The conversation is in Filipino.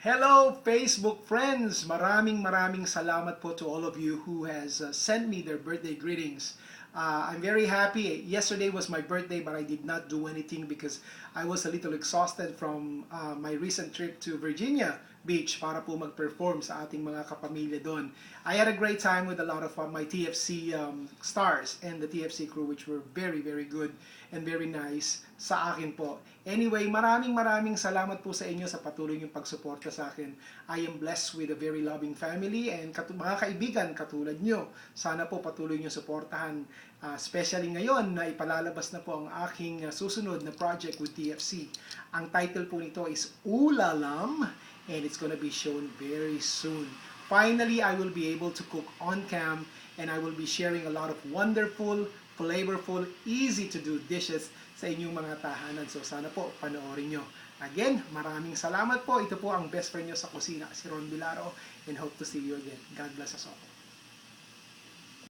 Hello Facebook friends! Maraming salamat po to all of you who has sent me their birthday greetings. I'm very happy. Yesterday was my birthday but I did not do anything because I was a little exhausted from my recent trip to Virginia Beach para po mag-perform sa ating mga kapamilya doon. I had a great time with a lot of my TFC stars and the TFC crew, which were very good and very nice sa akin po. Anyway, maraming salamat po sa inyo sa patuloy niyong pagsuporta sa akin. I am blessed with a very loving family and mga kaibigan katulad niyo. Sana po patuloy niyo suportahan, especially ngayon na ipalalabas na po ang aking susunod na project with TFC. Ang title po nito is Ulalam and it's gonna be shown very soon. Finally, I will be able to cook on cam and I will be sharing a lot of wonderful, flavorful, easy to do dishes sa inyong mga tahanan. So sana po panoorin nyo. Again, maraming salamat po. Ito po ang best friend nyo sa kusina, si Ron Bilaro, and hope to see you again. God bless us all.